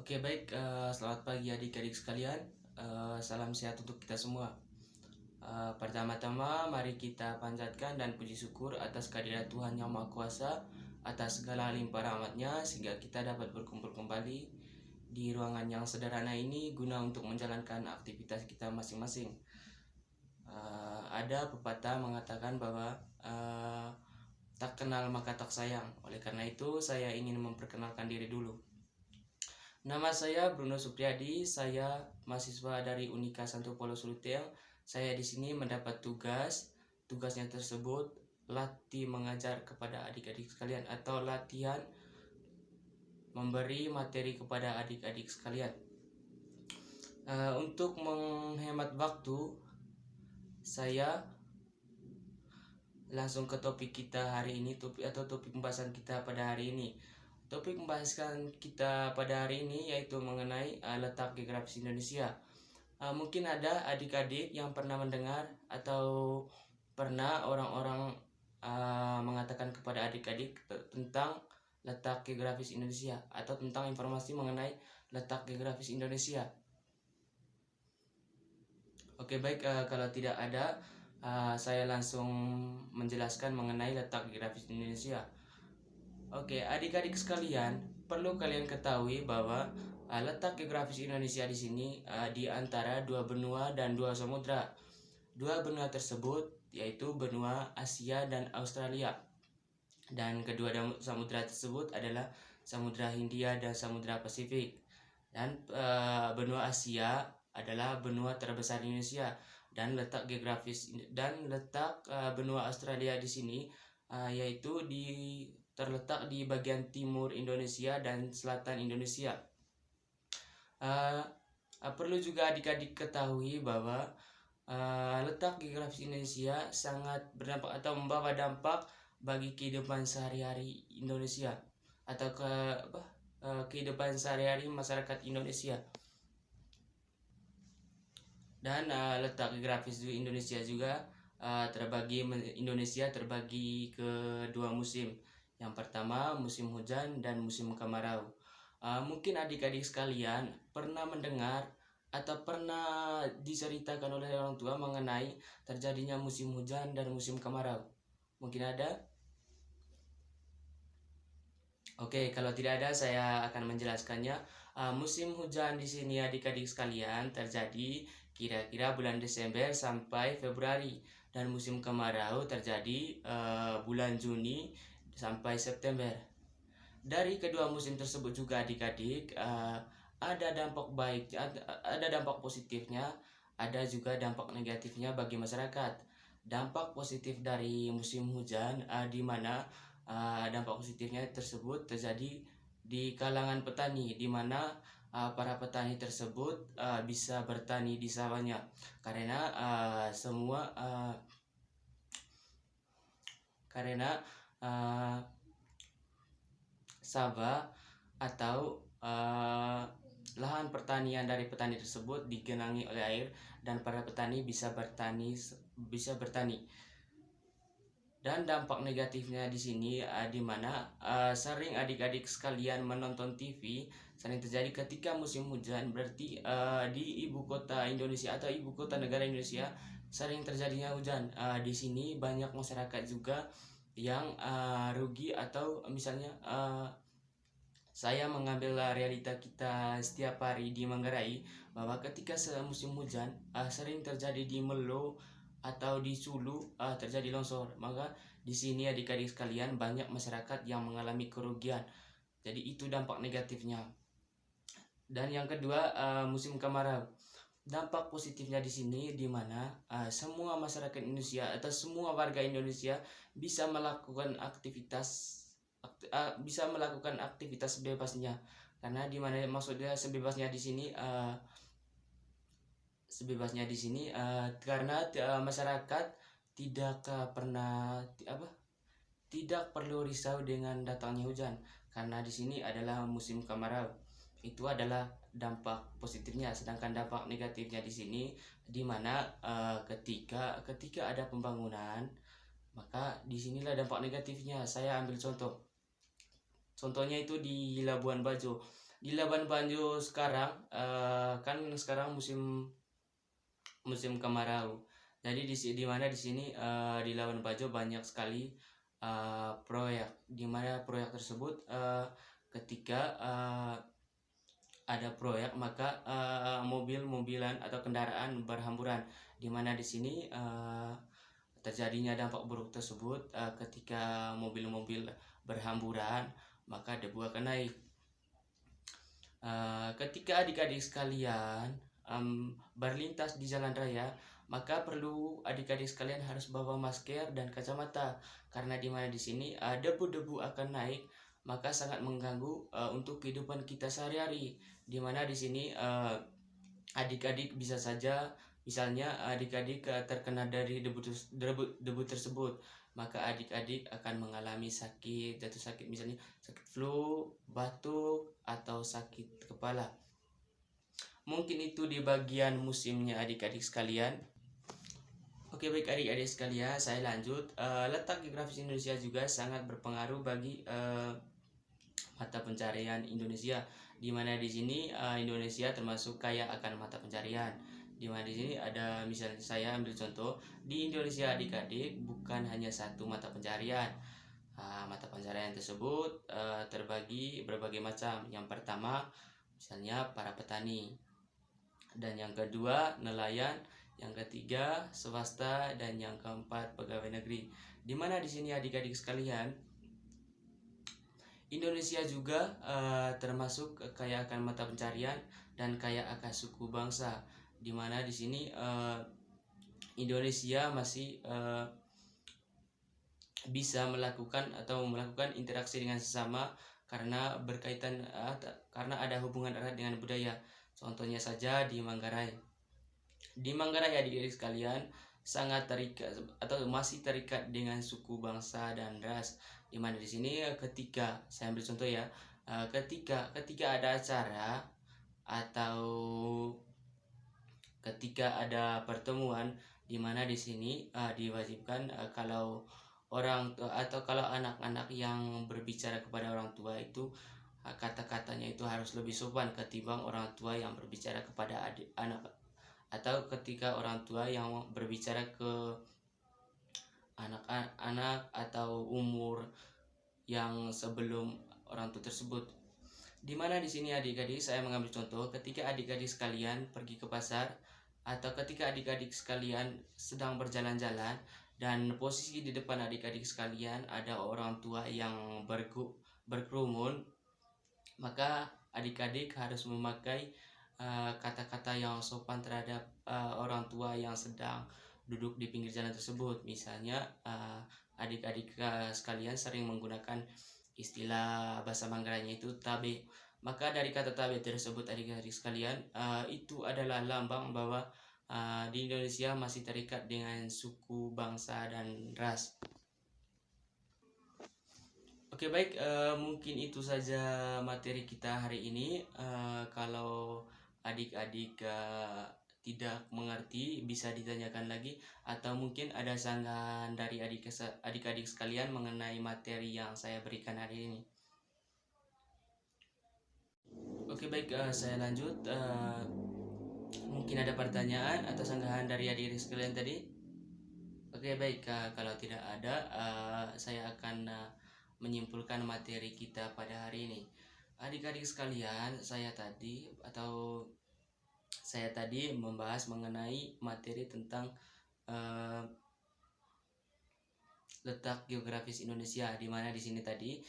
Oke, baik. Selamat pagi adik-adik sekalian. Salam sehat untuk kita semua. Pertama-tama, mari kita panjatkan dan puji syukur atas kehadirat Tuhan Yang Maha Kuasa, atas segala limpah rahmat-Nya, sehingga kita dapat berkumpul kembali di ruangan yang sederhana ini guna untuk menjalankan aktivitas kita masing-masing. Ada pepatah mengatakan bahwa tak kenal maka tak sayang. Oleh karena itu, saya ingin memperkenalkan diri dulu. Nama saya Bruno Supriyadi, saya mahasiswa dari Unika Santo Paulo Suluteng. Saya di sini mendapat tugasnya tersebut latih mengajar kepada adik-adik sekalian atau latihan memberi materi kepada adik-adik sekalian. Untuk menghemat waktu, saya langsung ke topik kita hari ini, topik pembahasan kita pada hari ini. Topik pembahasan kita pada hari ini yaitu mengenai letak geografis Indonesia. Mungkin ada adik-adik yang pernah mendengar atau pernah orang-orang mengatakan kepada adik-adik tentang letak geografis Indonesia atau tentang informasi mengenai letak geografis Indonesia. Oke, baik. Kalau tidak ada, saya langsung menjelaskan mengenai letak geografis Indonesia. Oke, adik-adik sekalian, perlu kalian ketahui bahwa letak geografis Indonesia di sini di antara dua benua dan dua samudra. Dua benua tersebut yaitu benua Asia dan Australia. Dan kedua samudra tersebut adalah Samudra Hindia dan Samudra Pasifik. Dan benua Asia adalah benua terbesar di Indonesia, dan letak geografis dan letak benua Australia di sini yaitu terletak di bagian timur Indonesia dan selatan Indonesia. Perlu juga adik-adik ketahui bahwa letak geografis Indonesia sangat berdampak atau membawa dampak bagi kehidupan sehari-hari Indonesia atau kehidupan sehari-hari masyarakat Indonesia. Dan letak geografis di Indonesia juga Indonesia terbagi ke dua musim. Yang pertama musim hujan dan musim kemarau. Mungkin adik-adik sekalian pernah mendengar atau pernah diceritakan oleh orang tua mengenai terjadinya musim hujan dan musim kemarau. Mungkin ada? Oke, kalau tidak ada saya akan menjelaskannya. Musim hujan di sini adik-adik sekalian terjadi kira-kira bulan Desember sampai Februari, dan musim kemarau terjadi bulan Juni sampai September. Dari kedua musim tersebut juga adik-adik ada dampak baik, ada dampak positifnya, ada juga dampak negatifnya bagi masyarakat. Dampak positif dari musim hujan di mana dampak positifnya tersebut terjadi di kalangan petani, di mana para petani tersebut bisa bertani di sawahnya karena sawah atau lahan pertanian dari petani tersebut digenangi oleh air dan para petani bisa bertani. Dan dampak negatifnya di sini di mana sering adik-adik sekalian menonton TV sering terjadi ketika musim hujan, berarti di ibu kota Indonesia atau ibu kota negara Indonesia sering terjadinya hujan. Di sini banyak masyarakat juga yang rugi, atau misalnya saya mengambil realita kita setiap hari di Manggarai bahwa ketika musim hujan sering terjadi di Melo atau di Sulu terjadi longsor. Maka di sini adik-adik sekalian banyak masyarakat yang mengalami kerugian. Jadi itu dampak negatifnya. Dan yang kedua musim kemarau. Dampak positifnya di sini di mana semua masyarakat Indonesia atau semua warga Indonesia bisa melakukan aktivitas bebasnya. Karena di mana maksudnya sebebasnya di sini karena masyarakat tidak perlu risau dengan datangnya hujan karena di sini adalah musim kemarau. Itu adalah dampak positifnya. Sedangkan dampak negatifnya di sini di mana ketika ada pembangunan, maka disinilah dampak negatifnya. Saya ambil contohnya itu di Labuan Bajo. Di Labuan Bajo sekarang kan sekarang musim kemarau. Jadi di mana di sini di Labuan Bajo banyak sekali proyek, di mana proyek tersebut ketika ada proyek maka mobil-mobilan atau kendaraan berhamburan, di mana di sini terjadinya dampak buruk tersebut ketika mobil-mobil berhamburan maka debu akan naik. Ketika adik-adik sekalian berlintas di jalan raya, maka perlu adik-adik sekalian harus bawa masker dan kacamata, karena di mana di sini debu-debu akan naik, maka sangat mengganggu untuk kehidupan kita sehari-hari. Di mana di sini adik-adik bisa saja, misalnya adik-adik terkena dari debu tersebut, maka adik-adik akan mengalami jatuh sakit, misalnya sakit flu, batuk, atau sakit kepala. Mungkin itu di bagian musimnya adik-adik sekalian. Oke, baik adik-adik sekalian, saya lanjut. Letak geografis Indonesia juga sangat berpengaruh bagi mata pencarian Indonesia, di mana di sini Indonesia termasuk kaya akan mata pencarian. Di mana di sini ada, misalnya saya ambil contoh, di Indonesia adik-adik bukan hanya satu mata pencarian. Mata pencarian tersebut terbagi berbagai macam. Yang pertama misalnya para petani, dan yang kedua nelayan, yang ketiga swasta, dan yang keempat pegawai negeri. Di mana di sini adik-adik sekalian, Indonesia juga termasuk kaya akan mata pencarian dan kaya akan suku bangsa, di mana di sini Indonesia masih bisa melakukan interaksi dengan sesama karena berkaitan karena ada hubungan erat dengan budaya. Contohnya saja di Manggarai. Di Manggarai adik-adik sekalian sangat terikat atau masih terikat dengan suku bangsa dan ras, di mana di sini ketika saya ambil contoh ya, ketika ada acara atau ketika ada pertemuan, di mana di sini diwajibkan kalau orang tua atau kalau anak-anak yang berbicara kepada orang tua itu kata-katanya itu harus lebih sopan ketimbang orang tua yang berbicara kepada anak, atau ketika orang tua yang berbicara ke anak-anak atau umur yang sebelum orang tua tersebut. Di mana di sini adik-adik saya mengambil contoh ketika adik-adik sekalian pergi ke pasar, atau ketika adik-adik sekalian sedang berjalan-jalan dan posisi di depan adik-adik sekalian ada orang tua yang berkerumun, maka adik-adik harus memakai kata-kata yang sopan terhadap orang tua yang sedang duduk di pinggir jalan tersebut. Misalnya adik-adik sekalian sering menggunakan istilah bahasa Manggarainya itu tabe. Maka dari kata tabe tersebut adik-adik sekalian, itu adalah lambang bahwa di Indonesia masih terikat dengan suku, bangsa, dan ras. Oke, baik, mungkin itu saja materi kita hari ini. Kalau adik-adik tidak mengerti bisa ditanyakan lagi, atau mungkin ada sanggahan dari adik-adik sekalian mengenai materi yang saya berikan hari ini. Oke, baik, saya lanjut. Mungkin ada pertanyaan atau sanggahan dari adik-adik sekalian tadi? Oke, baik, kalau tidak ada, saya akan menyimpulkan materi kita pada hari ini. Adik-adik sekalian, saya tadi membahas mengenai materi tentang letak geografis Indonesia, di mana di sini tadi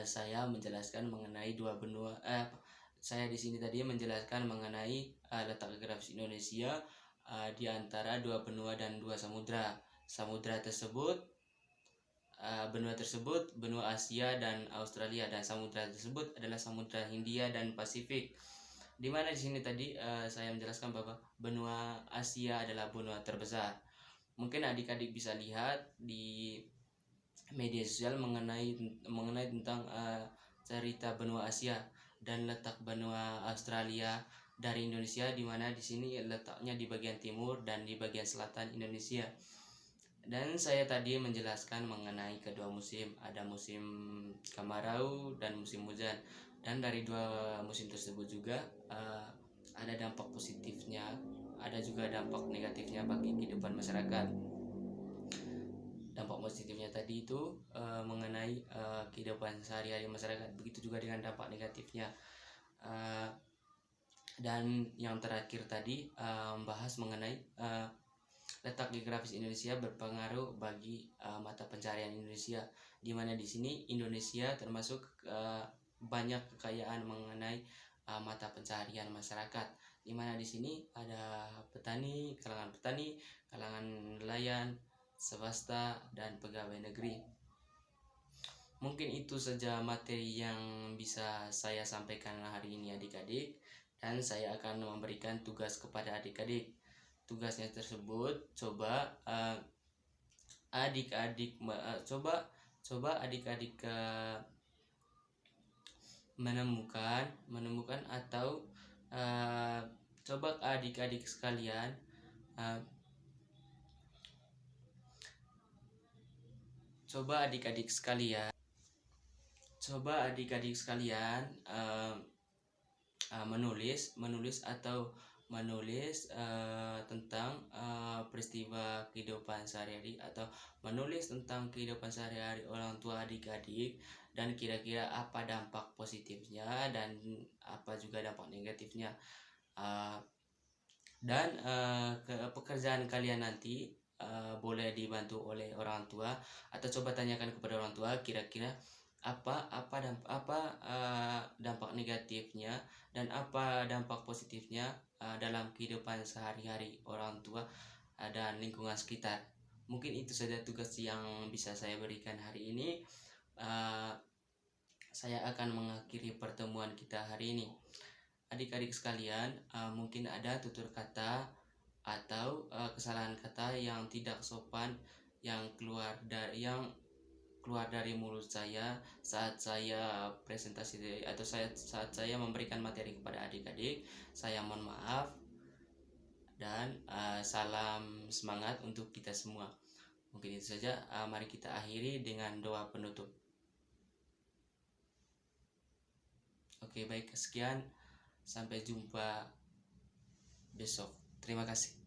saya menjelaskan mengenai dua benua. Saya di sini tadi menjelaskan mengenai letak geografis Indonesia di antara dua benua dan dua samudra. Benua tersebut benua Asia dan Australia, dan samudra tersebut adalah samudra Hindia dan Pasifik. Di mana di sini tadi saya menjelaskan bahwa benua Asia adalah benua terbesar. Mungkin adik-adik bisa lihat di media sosial mengenai tentang cerita benua Asia dan letak benua Australia dari Indonesia, di mana di sini letaknya di bagian timur dan di bagian selatan Indonesia. Dan saya tadi menjelaskan mengenai kedua musim, ada musim kemarau dan musim hujan. Dan dari dua musim tersebut juga ada dampak positifnya, ada juga dampak negatifnya bagi kehidupan masyarakat. Dampak positifnya tadi itu mengenai kehidupan sehari-hari masyarakat, begitu juga dengan dampak negatifnya. Dan yang terakhir tadi membahas mengenai letak geografis Indonesia berpengaruh bagi mata pencarian Indonesia, di mana di sini Indonesia termasuk banyak kekayaan mengenai mata pencarian masyarakat, di mana di sini ada petani, kalangan nelayan, swasta, dan pegawai negeri. Mungkin itu saja materi yang bisa saya sampaikan hari ini adik-adik, dan saya akan memberikan tugas kepada adik-adik. Tugasnya tersebut coba adik-adik menemukan atau coba adik-adik sekalian menulis tentang peristiwa kehidupan sehari-hari, atau menulis tentang kehidupan sehari-hari orang tua adik-adik, dan kira-kira apa dampak positifnya dan apa juga dampak negatifnya. Dan pekerjaan kalian nanti boleh dibantu oleh orang tua, atau coba tanyakan kepada orang tua kira-kira apa dampak negatifnya dan apa dampak positifnya dalam kehidupan sehari-hari orang tua dan lingkungan sekitar. Mungkin itu saja tugas yang bisa saya berikan hari ini. Saya akan mengakhiri pertemuan kita hari ini. Adik-adik sekalian, mungkin ada tutur kata atau kesalahan kata yang tidak sopan yang keluar dari mulut saya saat saya presentasi atau saat saya memberikan materi kepada adik-adik. Saya mohon maaf, dan salam semangat untuk kita semua. Mungkin itu saja. Mari kita akhiri dengan doa penutup. Oke, baik, sekian, sampai jumpa besok. Terima kasih.